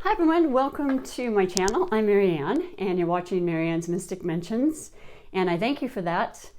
Hi everyone, welcome to my channel. I'm MaryAnne and you're watching MaryAnne's Mystic Mentions, and I thank you for that.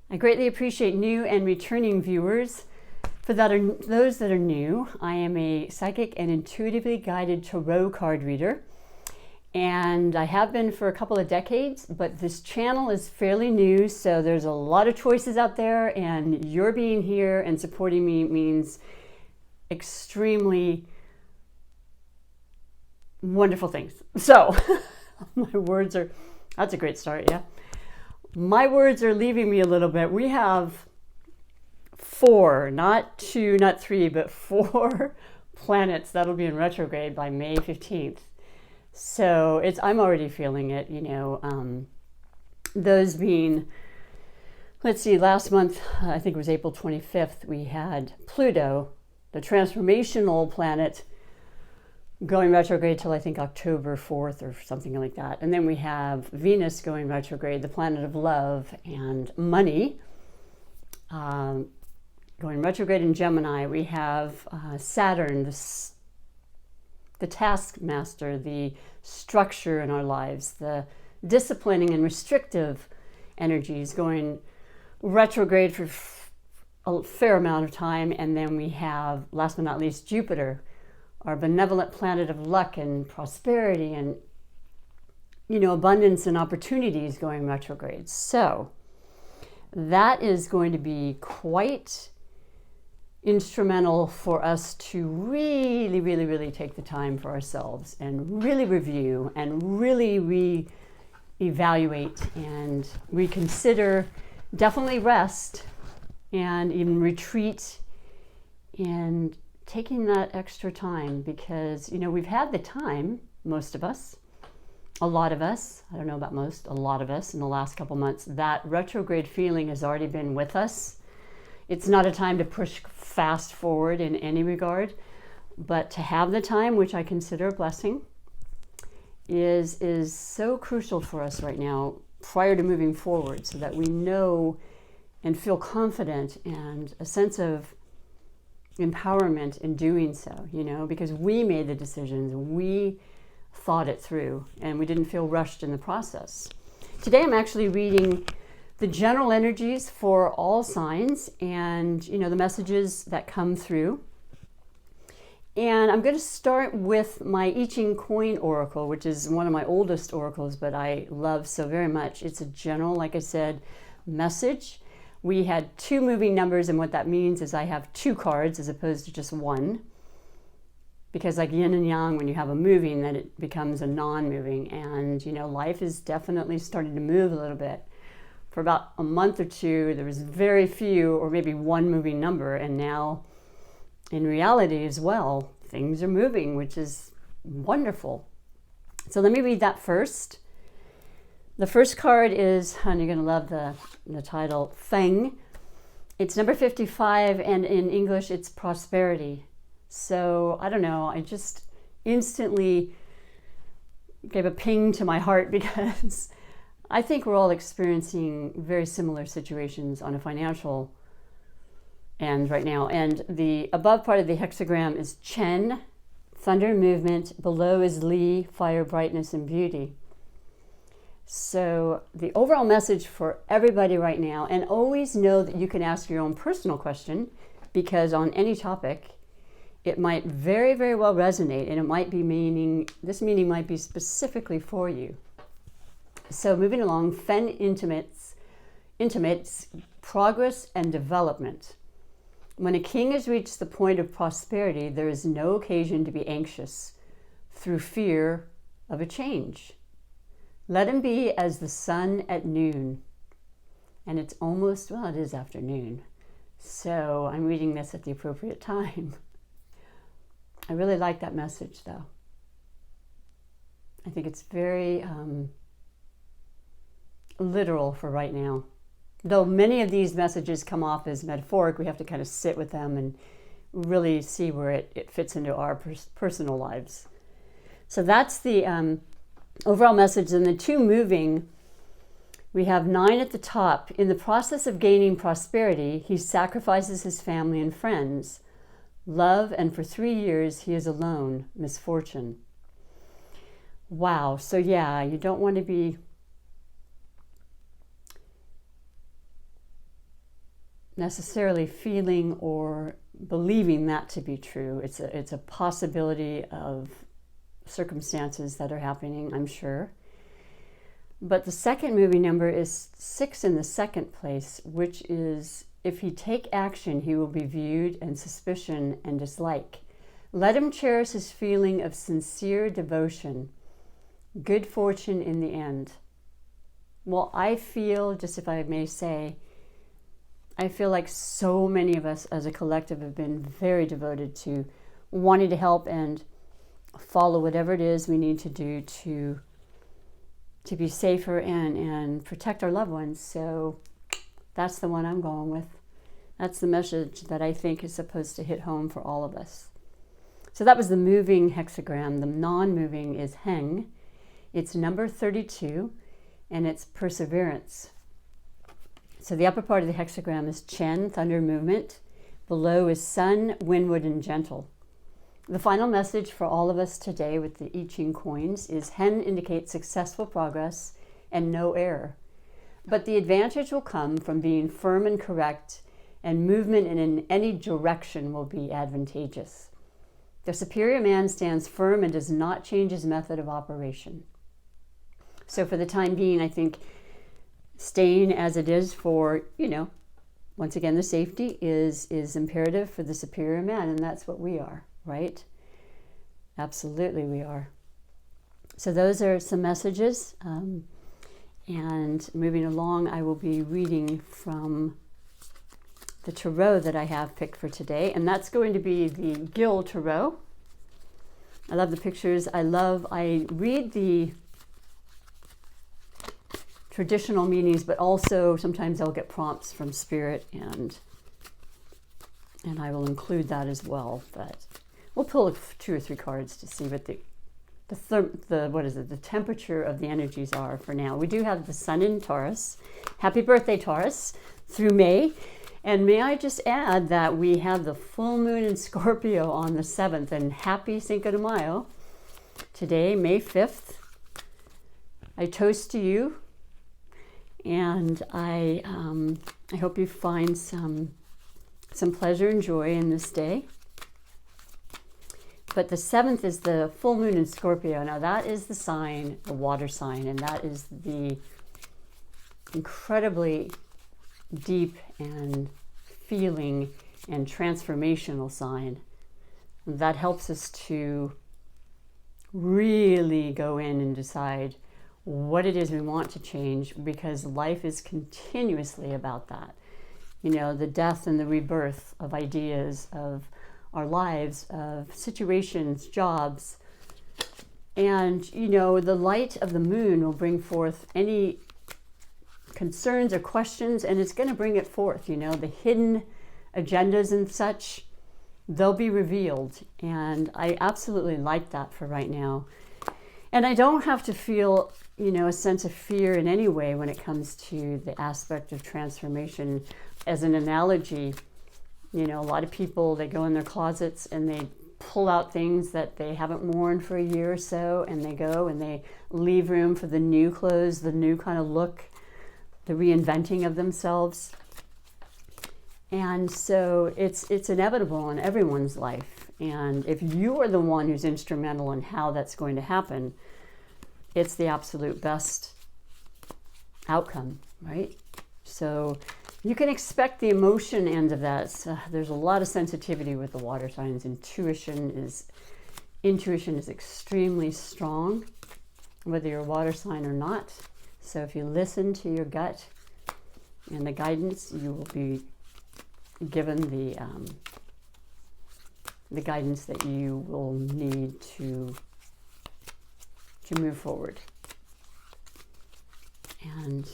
I greatly appreciate new and returning viewers. For those that are new, I am a psychic and intuitively guided tarot card reader, and I have been for a couple of decades, but this channel is fairly new, so there's a lot of choices out there, and your being here and supporting me means extremely wonderful things. So that's a great start, yeah. My words are leaving me a little bit. We have 4, not 2, not 3, but 4 planets that'll be in retrograde by May 15th. So I'm already feeling it, those being, let's see, last month, I think it was April 25th, we had Pluto, the transformational planet, going retrograde till I think October 4th or something like that. And then we have Venus going retrograde, the planet of love and money, going retrograde in Gemini. We have Saturn, the taskmaster, the structure in our lives, the disciplining and restrictive energies going retrograde for a fair amount of time. And then we have, last but not least, Jupiter, our benevolent planet of luck and prosperity and, abundance and opportunities going retrograde. So that is going to be quite instrumental for us to really, really, really take the time for ourselves and really review and really re-evaluate and reconsider, definitely rest and even retreat and taking that extra time, because we've had the time, most of us, a lot of us, I don't know about most, a lot of us in the last couple months, that retrograde feeling has already been with us. It's not a time to push fast forward in any regard, but to have the time, which I consider a blessing, is so crucial for us right now prior to moving forward, so that we know and feel confident and a sense of empowerment in doing so, because we made the decisions, we thought it through, and we didn't feel rushed in the process. Today I'm actually reading the general energies for all signs and the messages that come through. And I'm going to start with my I Ching coin oracle, which is one of my oldest oracles, but I love so very much. It's a general, like I said, message. We had 2 moving numbers, and what that means is I have 2 cards as opposed to just 1. Because like yin and yang, when you have a moving, then it becomes a non-moving. And, life is definitely starting to move a little bit. For about a month or 2, there was very few or maybe 1 moving number. And now, in reality as well, things are moving, which is wonderful. So let me read that first. The first card is, and you're going to love the title, Feng. It's number 55, and in English it's prosperity. So, I don't know, I just instantly gave a ping to my heart, because I think we're all experiencing very similar situations on a financial end right now. And the above part of the hexagram is Chen, thunder and movement. Below is Li, fire, brightness, and beauty. So the overall message for everybody right now, and always know that you can ask your own personal question, because on any topic, it might very, very well resonate, and it might be this meaning might be specifically for you. So moving along, Fen intimates progress and development. When a king has reached the point of prosperity, there is no occasion to be anxious through fear of a change. Let him be as the sun at noon. And it's almost, it is afternoon. So I'm reading this at the appropriate time. I really like that message, though. I think it's very literal for right now. Though many of these messages come off as metaphoric, we have to kind of sit with them and really see where it fits into our personal lives. So that's the overall message. And the 2 moving, we have 9 at the top. In the process of gaining prosperity, he sacrifices his family and friends. love, and for 3 years he is alone, misfortune. Wow. So yeah, you don't want to be necessarily feeling or believing that to be true. It's a possibility of circumstances that are happening, I'm sure. But the second moving number is 6 in the second place, which is, if he take action, he will be viewed and suspicion and dislike. Let him cherish his feeling of sincere devotion, good fortune in the end. Well, I feel, just if I may say, I feel like so many of us as a collective have been very devoted to wanting to help and follow whatever it is we need to do to be safer and protect our loved ones. So that's the one I'm going with. That's the message that I think is supposed to hit home for all of us. So that was the moving hexagram. The non-moving is Heng. It's number 32, and it's perseverance. So the upper part of the hexagram is Chen, thunder movement. Below is Sun, windward and gentle. The final message for all of us today with the I Ching coins is Hen indicates successful progress and no error. But the advantage will come from being firm and correct, and movement in any direction will be advantageous. The superior man stands firm and does not change his method of operation. So for the time being, I think staying as it is for, once again, the safety is imperative for the superior man, and that's what we are. Right? Absolutely, we are. So those are some messages. And moving along, I will be reading from the tarot that I have picked for today. And that's going to be the Gil Tarot. I love the pictures. I read the traditional meanings, but also sometimes I'll get prompts from Spirit, and I will include that as well. But we'll pull 2 or 3 cards to see what the temperature of the energies are for now. We do have the Sun in Taurus. Happy birthday, Taurus, through May. And may I just add that we have the full moon in Scorpio on the 7th, and happy Cinco de Mayo. Today, May 5th. I toast to you, and I hope you find some pleasure and joy in this day. But the 7th is the full moon in Scorpio. Now that is the sign, the water sign, and that is the incredibly deep and feeling and transformational sign. That helps us to really go in and decide what it is we want to change, because life is continuously about that. The death and the rebirth of ideas, of our lives, of situations, jobs. And, the light of the moon will bring forth any concerns or questions, and it's going to bring it forth. The hidden agendas and such, they'll be revealed. And I absolutely like that for right now. And I don't have to feel, a sense of fear in any way when it comes to the aspect of transformation. As an analogy, a lot of people, they go in their closets and they pull out things that they haven't worn for a year or so, and they go and they leave room for the new clothes, the new kind of look, the reinventing of themselves. And so it's inevitable in everyone's life. And if you are the one who's instrumental in how that's going to happen, it's the absolute best outcome, right? So you can expect the emotion end of that. There's a lot of sensitivity with the water signs. Intuition is extremely strong, whether you're a water sign or not. So if you listen to your gut and the guidance, you will be given the guidance that you will need to move forward. And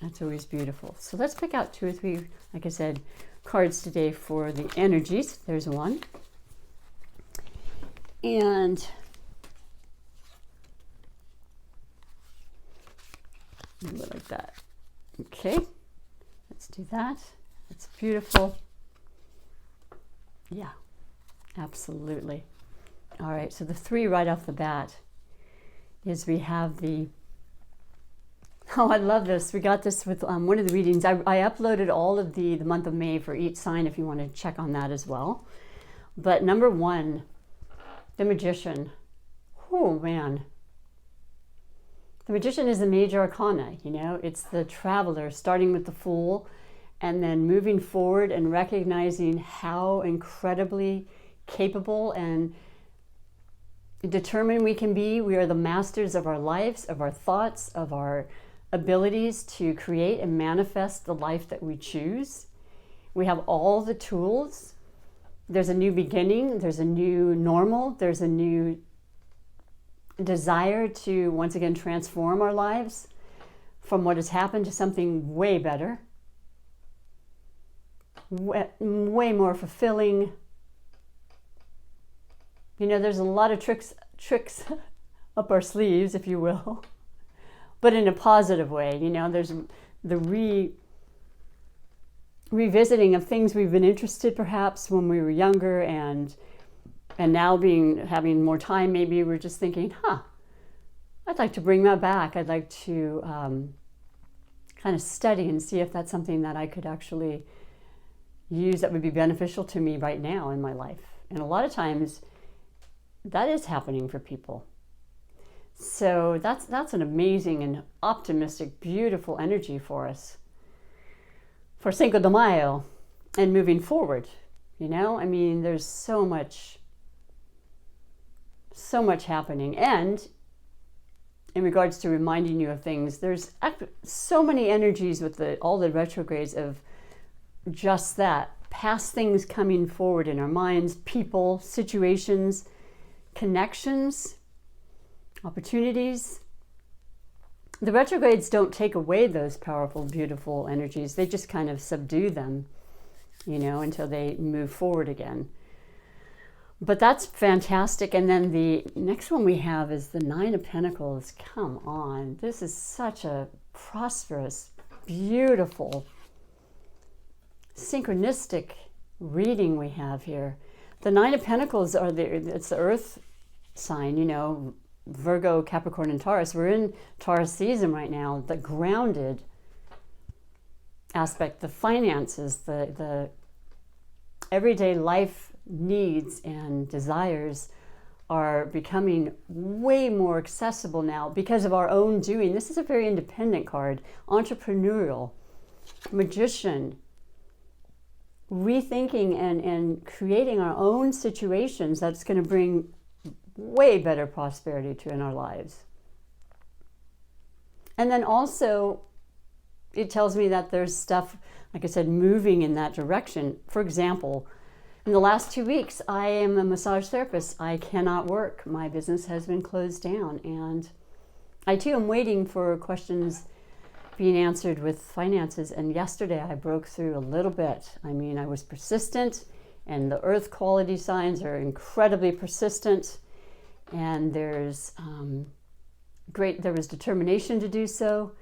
that's always beautiful. So let's pick out 2 or 3, like I said, cards today for the energies. There's one. And like that. Okay, let's do that. That's beautiful. Yeah, absolutely. All right, so the 3 right off the bat is we have the, oh, I love this. We got this with one of the readings. I uploaded all of the month of May for each sign if you want to check on that as well. But number 1, the Magician. Oh, man. The Magician is the major arcana, you know. It's the traveler, starting with the Fool and then moving forward and recognizing how incredibly capable and determined we can be. We are the masters of our lives, of our thoughts, of our abilities to create and manifest the life that we choose. We have all the tools. There's a new beginning, there's a new normal, there's a new desire to once again transform our lives from what has happened to something way better, way more fulfilling. You know, there's a lot of tricks up our sleeves, if you will, but in a positive way. You know, there's the revisiting of things we've been interested perhaps when we were younger, and now having more time, maybe we're just thinking, I'd like to bring that back. I'd like to kind of study and see if that's something that I could actually use that would be beneficial to me right now in my life. And a lot of times that is happening for people. So that's an amazing and optimistic, beautiful energy for us for Cinco de Mayo and moving forward. You know, I mean, there's so much happening. And in regards to reminding you of things, there's so many energies with all the retrogrades of just that, past things coming forward in our minds, people, situations, connections, opportunities. The retrogrades don't take away those powerful, beautiful energies. They just kind of subdue them, you know, until they move forward again. But that's fantastic. And then the next one we have is the 9 of Pentacles. Come on. This is such a prosperous, beautiful, synchronistic reading we have here. The 9 of Pentacles it's the earth sign, you know, Virgo, Capricorn, and Taurus. We're in Taurus season right now. The grounded aspect, the finances, the everyday life needs and desires are becoming way more accessible now because of our own doing. This is a very independent card, entrepreneurial, magician, rethinking and creating our own situations that's going to bring way better prosperity in our lives. And then also it tells me that there's stuff, like I said, moving in that direction. For example, in the last 2 weeks, I am a massage therapist. I cannot work. My business has been closed down. And I too am waiting for questions being answered with finances. And yesterday I broke through a little bit. I mean, I was persistent, and the earth quality signs are incredibly persistent. And there was determination to do so.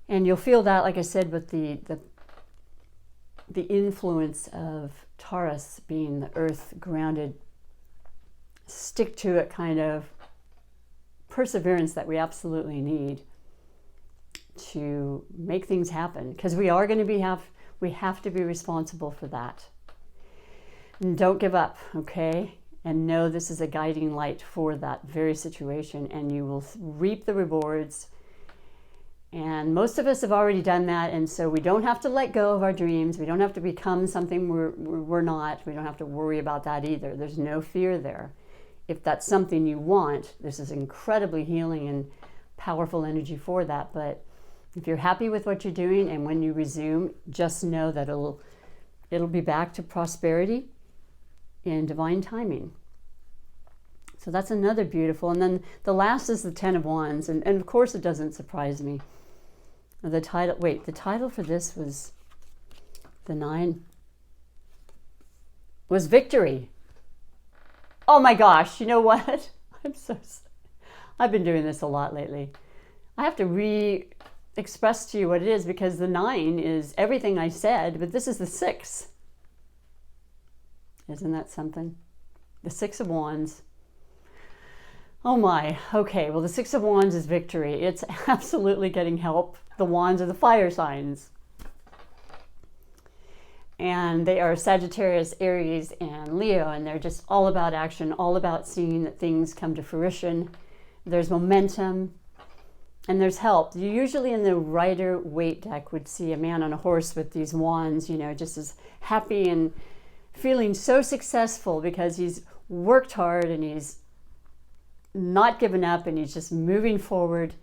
And you'll feel that, like I said, with the influence of Taurus being the earth grounded, stick to it kind of perseverance that we absolutely need to make things happen, because we are going to we have to be responsible for that. And don't give up, okay? And know this is a guiding light for that very situation, and you will reap the rewards. And most of us have already done that, and so we don't have to let go of our dreams. We don't have to become something we're not. We don't have to worry about that either. There's no fear there. If that's something you want, this is incredibly healing and powerful energy for that. But if you're happy with what you're doing, and when you resume, just know that it'll be back to prosperity in divine timing. So that's another beautiful. And then the last is the 10 of Wands, and of course it doesn't surprise me. The title for this was the 9 was Victory. Oh my gosh, you know what? I've been doing this a lot lately. I have to re-express to you what it is, because the 9 is everything I said, but this is the 6. Isn't that something? The 6 of Wands. Oh my, okay, well the Six of Wands is victory. It's absolutely getting help. The wands are the fire signs. And they are Sagittarius, Aries, and Leo, and they're just all about action, all about seeing that things come to fruition. There's momentum, and there's help. You usually in the Rider-Waite deck would see a man on a horse with these wands, you know, just as happy and feeling so successful because he's worked hard and he's not given up and he's just moving forward,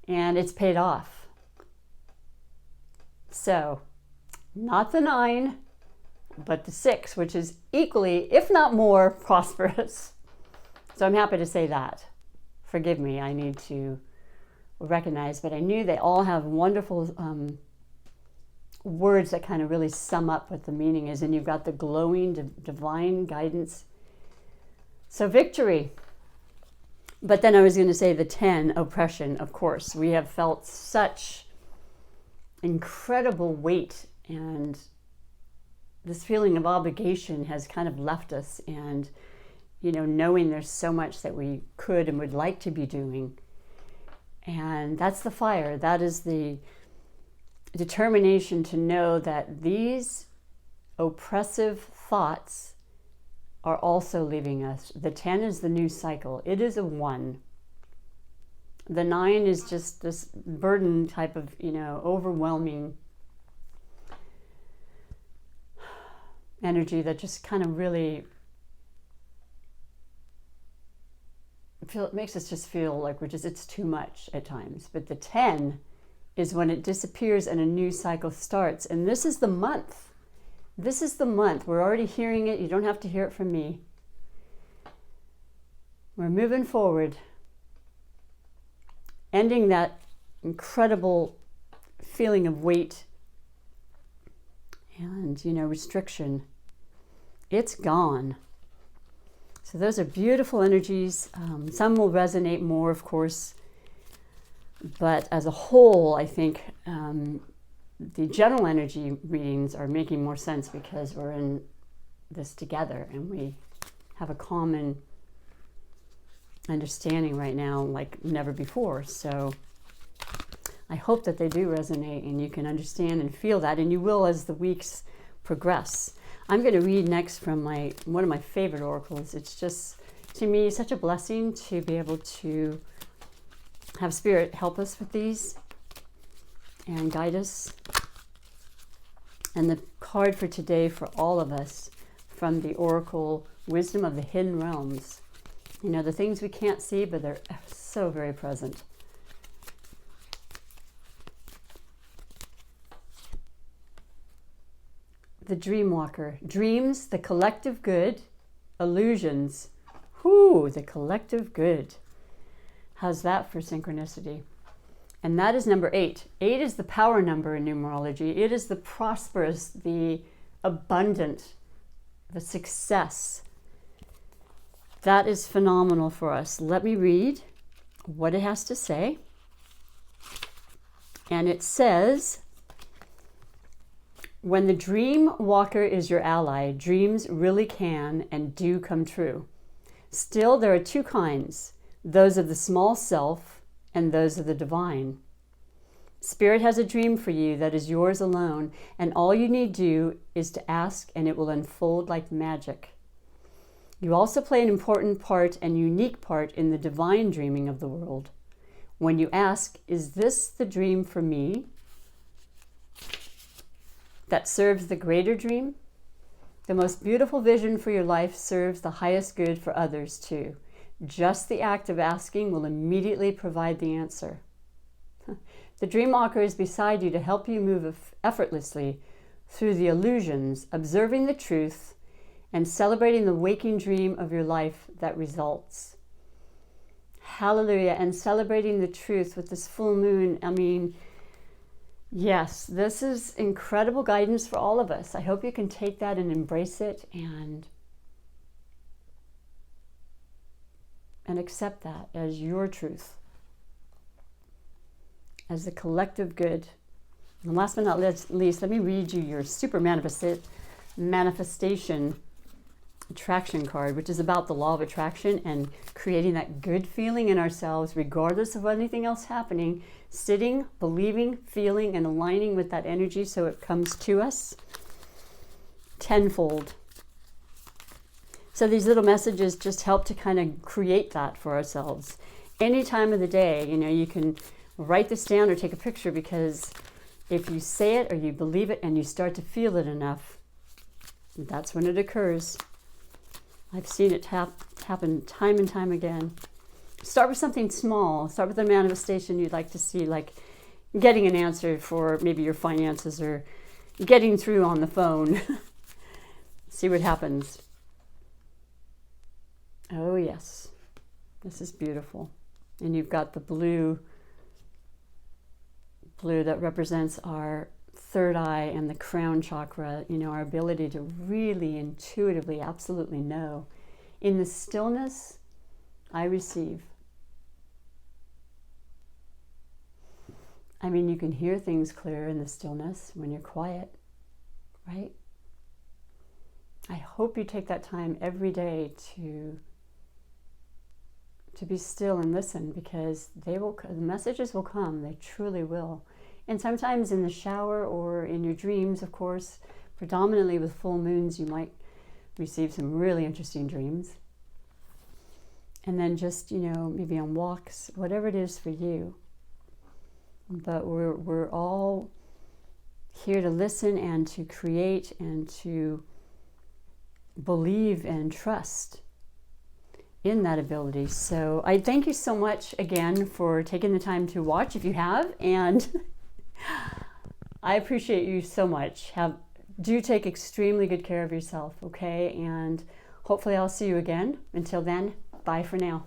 and it's paid off. So, not the 9, but the 6, which is equally, if not more, prosperous. So I'm happy to say that. Forgive me, I need to recognize, but I knew they all have wonderful words that kind of really sum up what the meaning is. And you've got the glowing divine guidance. So victory. But then I was going to say the 10, oppression, of course. We have felt such incredible weight, and this feeling of obligation has kind of left us, and you know, knowing there's so much that we could and would like to be doing. And that's the fire. That is the determination to know that these oppressive thoughts are also leaving us. The 10 is the new cycle. It is a 1. The 9 is just this burden type of, you know, overwhelming energy that just kind of really makes us just feel like it's too much at times. But the 10 is when it disappears and a new cycle starts. And this is the month. This is the month. We're already hearing it. You don't have to hear it from me. We're moving forward, ending that incredible feeling of weight and, you know, restriction. It's gone. So those are beautiful energies. Some will resonate more, of course, but as a whole, I think the general energy readings are making more sense because we're in this together and we have a common understanding right now like never before. So I hope that they do resonate and you can understand and feel that, and you will as the weeks progress. I'm going to read next from one of my favorite oracles. It's just, to me, such a blessing to be able to have Spirit help us with these and guide us. And the card for today for all of us from the Oracle Wisdom of the Hidden Realms. You know, the things we can't see, but they're so very present. The Dreamwalker. Dreams, the collective good. Illusions. Whoo, the collective good. How's that for synchronicity? And that is number 8. 8 is the power number in numerology. It is the prosperous, the abundant, the success. That is phenomenal for us. Let me read what it has to say. And it says, when the dream walker is your ally, dreams really can and do come true. Still, there are 2 kinds, those of the small self and those of the divine. Spirit has a dream for you that is yours alone, and all you need do is to ask and it will unfold like magic. You also play an important part and unique part in the divine dreaming of the world. When you ask, is this the dream for me that serves the greater dream? The most beautiful vision for your life serves the highest good for others too. Just the act of asking will immediately provide the answer. The Dreamwalker is beside you to help you move effortlessly through the illusions, observing the truth, and celebrating the waking dream of your life that results. Hallelujah. And celebrating the truth with this full moon. I mean, yes, this is incredible guidance for all of us. I hope you can take that and embrace it and accept that as your truth, as the collective good. And last but not least, let me read you your super manifestation attraction card, which is about the law of attraction and creating that good feeling in ourselves, regardless of anything else happening, sitting, believing, feeling, and aligning with that energy so it comes to us tenfold. So these little messages just help to kind of create that for ourselves. Any time of the day, you know, you can write this down or take a picture, because if you say it or you believe it and you start to feel it enough, that's when it occurs. I've seen it happen time and time again. Start with something small. Start with a manifestation you'd like to see, like getting an answer for maybe your finances or getting through on the phone. See what happens. Oh yes, this is beautiful. And you've got the blue that represents our third eye and the crown chakra, you know, our ability to really intuitively, absolutely know. In the stillness, I receive. I mean, you can hear things clear in the stillness when you're quiet, right? I hope you take that time every day to be still and listen, because the messages will come. They truly will. And sometimes in the shower or in your dreams, of course, predominantly with full moons, you might receive some really interesting dreams. And then just, you know, maybe on walks, whatever it is for you. But we're all here to listen and to create and to believe and trust in that ability. So I thank you so much again for taking the time to watch, if you have, and I appreciate you so much. Do take extremely good care of yourself, okay? And hopefully I'll see you again. Until then, bye for now.